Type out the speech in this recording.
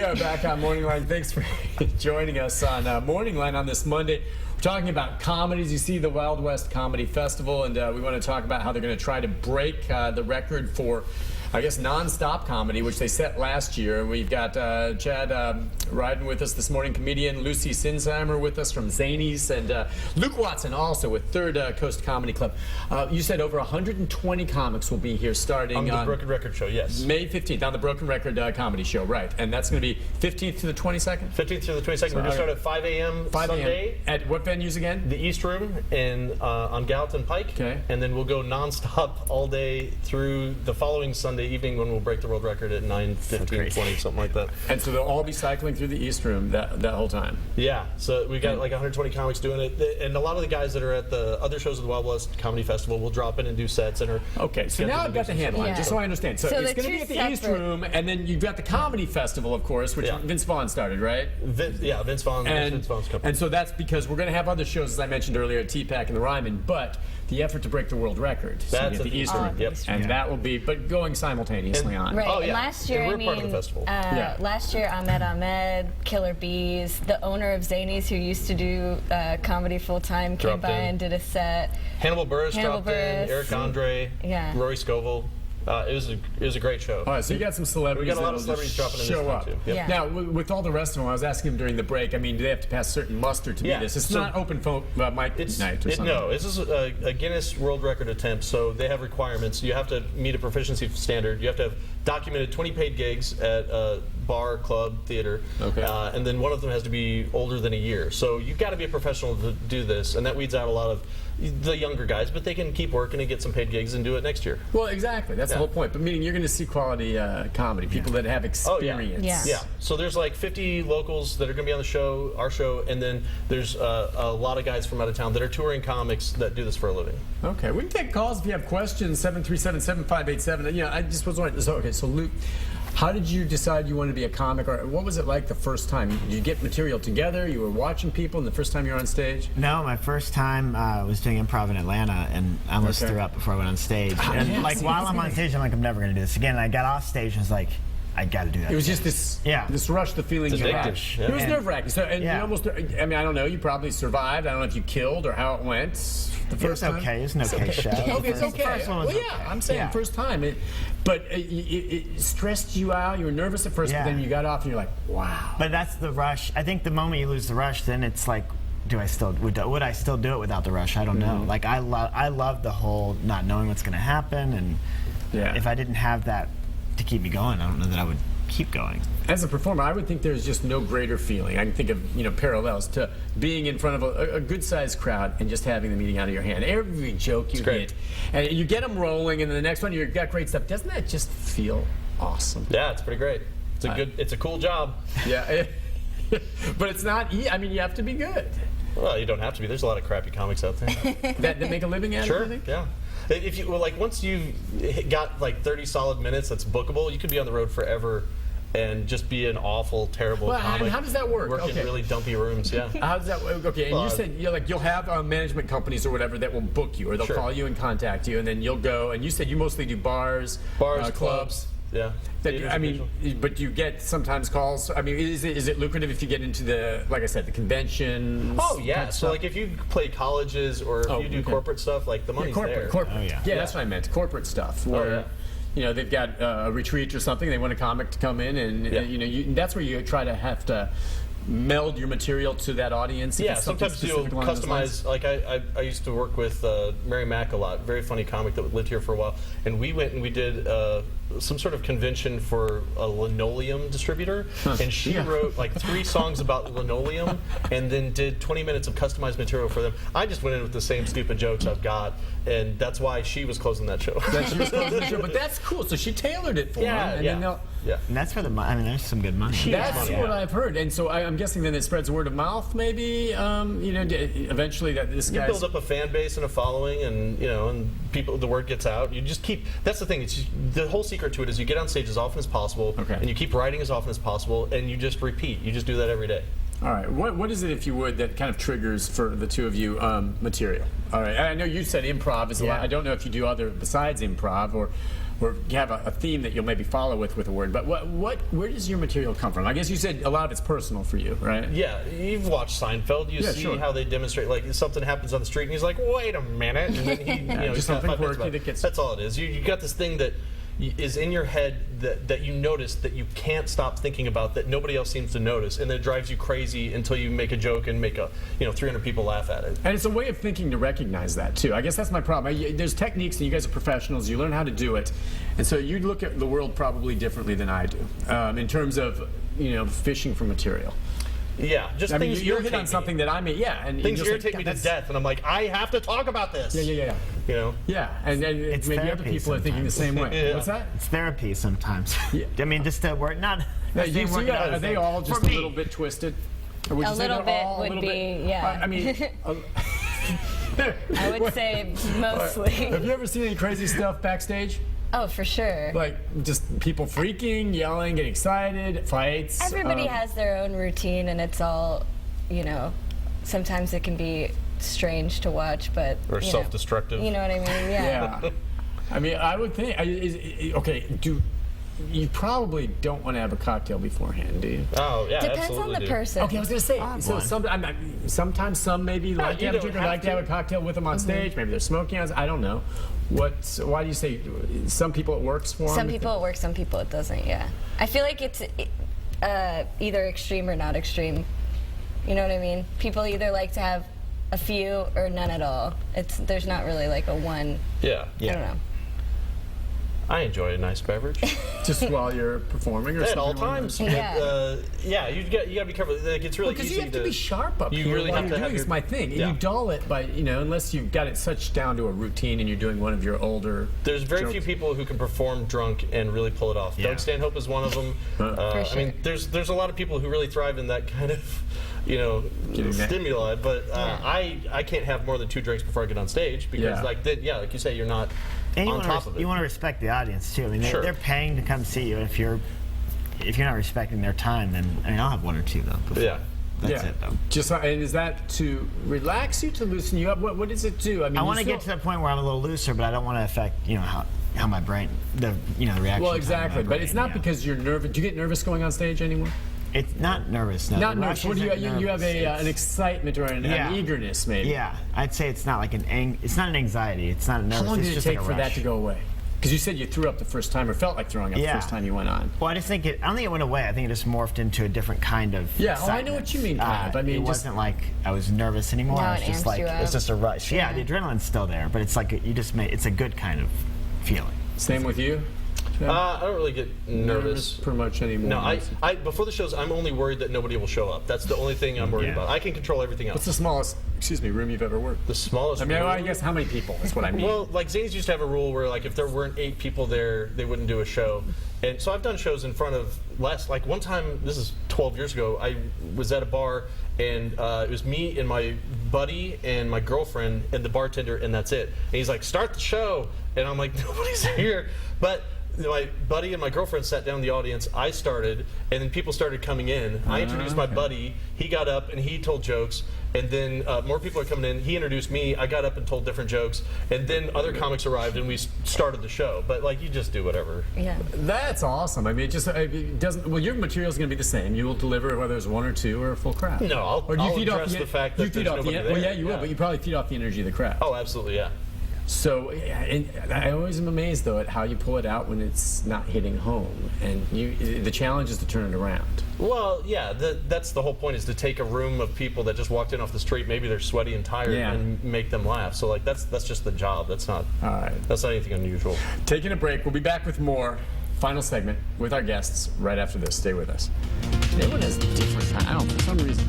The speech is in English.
We are back on MorningLine. Thanks for joining us on MorningLine on this Monday. We're talking about comedies. You see the Wild West Comedy Festival, and we want to talk about how they're going to try to break the record for, I guess, non-stop comedy, which they set last year. We've got Chad riding with us this morning, comedian Lucy Sinsheimer with us from Zanies, and Luke Watson also with Third Coast Comedy Club. You said over 120 comics will be here starting on the Broken Record show, yes. May 15th on the Broken Record Comedy Show, right. And that's going to be 15th to the 22nd? 15th to the 22nd. We're going to start at 5 a.m. Sunday. At what venues again? The East Room on Gallatin Pike. Okay. And then we'll go non-stop all day through the following Sunday evening when we'll break the world record at 9:15, 20, something like that. And so they'll all be cycling through the East Room that whole time? Yeah. So we got like 120 comics doing it. And a lot of the guys that are at the other shows of the Wild West Comedy Festival will drop in and do sets. Okay, so now I've got the handle on it, just so I understand. So it's going to be at the East Room, and then you've got the Comedy Festival, of course, which Vince Vaughn started, right? Vince Vaughn. Vince Vaughn's company. And so that's because we're going to have other shows, as I mentioned earlier, at T-Pack and the Ryman, but the effort to break the world record. That's at the East Room. Yep. And that will be, but going simultaneously on. Right. Oh, yeah. And last year, we're part of the festival. Last year, Ahmed, Killer Bees, the owner of Zanies, who used to do comedy full time, came by and did a set. Hannibal Buress dropped in. Eric Andre. Rory Scovel. It was a great show. All right, so you got some celebrities. We got a lot of celebrities dropping in show up. Too. Yep. Now, with all the rest of them, I was asking him during the break. I mean, do they have to pass certain muster to do this? It's not open phone mic night or something. No, this is a Guinness World Record attempt. So they have requirements. You have to meet a proficiency standard. You have to have documented 20 paid gigs at a bar, club, theater, and then one of them has to be older than a year. So you've got to be a professional to do this, and that weeds out a lot of the younger guys, but they can keep working and get some paid gigs and do it next year. Well, exactly. That's the whole point. But meaning you're going to see quality comedy, people that have experience. Yeah. So there's like 50 locals that are going to be on the show, our show, and then there's a lot of guys from out of town that are touring comics that do this for a living. Okay. We can take calls if you have questions, 737-7587. You know, I just was wondering. So Luke, how did you decide you wanted to be a comic, or what was it like the first time? Did you get material together? You were watching people, and the first time you were on stage? No, my first time was doing improv in Atlanta, and I almost threw up before I went on stage. And while I'm on stage, I'm like, I'm never going to do this again. And I got off stage and was like, I got to do that. It was just this rush, the feeling you had. Yeah. It was nerve-wracking. So, and you almost, I mean, I don't know, you probably survived. I don't know if you killed or how it went the first time. Okay. It was an okay show. It's okay. First one was I'm saying first time. But it stressed you out. You were nervous at first, but then you got off and you're like, wow. But that's the rush. I think the moment you lose the rush, then it's like, would I still do it without the rush? I don't know. Like I love the whole not knowing what's going to happen, and if I didn't have that to keep me going, I don't know that I would keep going. As a performer, I would think there's just no greater feeling. I can think of parallels to being in front of a good-sized crowd and just having the meeting out of your hand. Every joke you hit, and you get them rolling, and then the next one you've got great stuff. Doesn't that just feel awesome? Yeah, it's pretty great. It's a cool job. Yeah, but it's not. I mean, you have to be good. Well, you don't have to be. There's a lot of crappy comics out there that make a living at it. Sure. Yeah. If you once you've got like 30 solid minutes, that's bookable. You could be on the road forever and just be an awful, terrible comic. And how does that work? Work in really dumpy rooms. Yeah. How does that work? Okay, and you said you'll have management companies or whatever that will book you, or they'll call you and contact you, and then you'll go. And you said you mostly do bars, clubs. Yeah. I mean, but you get sometimes calls. I mean, is it lucrative if you get into the, like I said, the conventions? Oh yeah. So like if you play colleges or if you do corporate stuff, like the money's there. Corporate. Oh, yeah, that's what I meant. Corporate stuff. Where, they've got a retreat or something. They want a comic to come in, and that's where you try to have to meld your material to that audience. Yeah, sometimes you'll customize. Like I used to work with Mary Mack a lot, very funny comic that lived here for a while, and we went and we did some sort of convention for a linoleum distributor, and she wrote like 3 songs about linoleum, and then did 20 minutes of customized material for them. I just went in with the same stupid jokes I've got, and that's why she was closing that show. But that's cool. So she tailored it for them, and then and that's for the money. I mean, there's some good money. That's what I've heard, and so I'm guessing then it spreads word of mouth. Maybe eventually that this guy build up a fan base and a following, and and people, the word gets out. You just keep. That's the thing. It's the whole secret to it is you get on stage as often as possible, and you keep writing as often as possible, and you just repeat. You just do that every day. All right. What is it, if you would, that kind of triggers for the two of you material? All right. I know you said improv is a lot. I don't know if you do other besides improv, or or you have a theme that you'll maybe follow with a word. But where does your material come from? I guess you said a lot of it's personal for you, right? Yeah, you've watched Seinfeld. You see how they demonstrate, like, something happens on the street, and he's like, wait a minute. And then he, just he's got something 5 minutes quirky about it. that gets... That's all it is. You got this thing that is in your head that you notice that you can't stop thinking about, that nobody else seems to notice, and then it drives you crazy until you make a joke and make 300 people laugh at it. And it's a way of thinking to recognize that too. I guess that's my problem. There's techniques, and you guys are professionals. You learn how to do it, and so you look at the world probably differently than I do in terms of fishing for things you hit on something that I mean, and things just irritate me to death, and I'm like, I have to talk about this. Yeah. And maybe other people are thinking the same way. Yeah. What's that? It's therapy are they all just a little bit twisted? Or would A you say little they're all bit a would little be, bit? yeah. I mean, I would say mostly. Have you ever seen any crazy stuff backstage? Oh, for sure. Like just people freaking, yelling, getting excited, fights. Everybody has their own routine, and it's all, sometimes it can be strange to watch, but or self-destructive. You know what I mean? Yeah. I mean, I would think. You probably don't want to have a cocktail beforehand, do you? Oh, yeah, Depends absolutely on the person. Okay, I was going to say. So sometimes some maybe like to have a drink or like to have a cocktail with them on stage. Maybe they're smoking on. I don't know. Why do you say some people it works for them? Some people it works, some people it doesn't. Yeah, I feel like it's either extreme or not extreme. You know what I mean? People either like to have a few or none at all. There's not really like a one. Yeah. I don't know. I enjoy a nice beverage. Just while you're performing, or At something all like times. that? You got to be careful. Like, it's really because easy you have to be sharp up you here really while have you're to have doing. your- It's my thing. Yeah. And you dull it by unless you've got it such down to a routine and you're doing one of your older. There's very jokes. few people who can perform drunk and really pull it off. Yeah. Doug Stanhope is one of them. For sure. I mean, there's a lot of people who really thrive in that kind of stimuli. But I can't have more than 2 drinks before I get on stage because like you say, you're not on top of it. You want to respect the audience too. I mean, they're paying to come see you. If you're not respecting their time, then I'll have 1 or 2 though. Before. Yeah. That's it though. And is that to relax you, to loosen you up? What does it do? I mean, I want to get to that point where I'm a little looser, but I don't want to affect how my brain, the reaction. Well, time exactly. of my But brain, it's not because you're nervous. Do you get nervous going on stage anymore? It's not nervous. No. Not The nervous. rush What do you isn't have? nervous. An excitement or an eagerness, maybe. Yeah, I'd say it's not like it's not an anxiety. It's not a nervous. How long it's did it just take like a for that rush. to go away? Because you said you threw up the first time, or felt like throwing up the first time you went on. Well, I don't think it went away. I think it just morphed into a different kind of. Yeah, excitement. I know what you mean, kind of. I mean, it wasn't like I was nervous anymore. No, I was it just amps like you up. it's just a rush. Yeah, the adrenaline's still there, but it's like it's a good kind of feeling. Same with you? I don't really get nervous pretty much anymore. No, I before the shows, I'm only worried that nobody will show up. That's the only thing I'm worried about. I can control everything else. What's the smallest, room you've ever worked? The smallest I mean, room? I guess how many people? That's what I mean. Well, like Zanies used to have a rule where, like, if there weren't 8 people there, they wouldn't do a show. And so I've done shows in front of like one time, this is 12 years ago, I was at a bar, and it was me and my buddy and my girlfriend and the bartender, and that's it. And he's like, start the show. And I'm like, nobody's here. But my buddy and my girlfriend sat down in the audience. I started, and then people started coming in. I introduced my buddy. He got up and he told jokes, and then more people are coming in. He introduced me. I got up and told different jokes, and then other comics arrived, and we started the show. But like, you just do whatever. Yeah. That's awesome. I mean, it doesn't. Well, your material's going to be the same. You will deliver whether it's 1 or 2 or a full crowd. No, I'll address the fact that there's nobody there. Well, yeah, you will, but you probably feed off the energy of the crowd. Oh, absolutely, yeah. So, and I always am amazed though at how you pull it out when it's not hitting home, and the challenge is to turn it around. Well, yeah, that's the whole point, is to take a room of people that just walked in off the street, maybe they're sweaty and tired, and make them laugh. So like that's just the job. That's not that's not anything unusual. Taking a break. We'll be back with more. Final segment with our guests right after this. Stay with us. Everyone has different. I don't know, for some reason.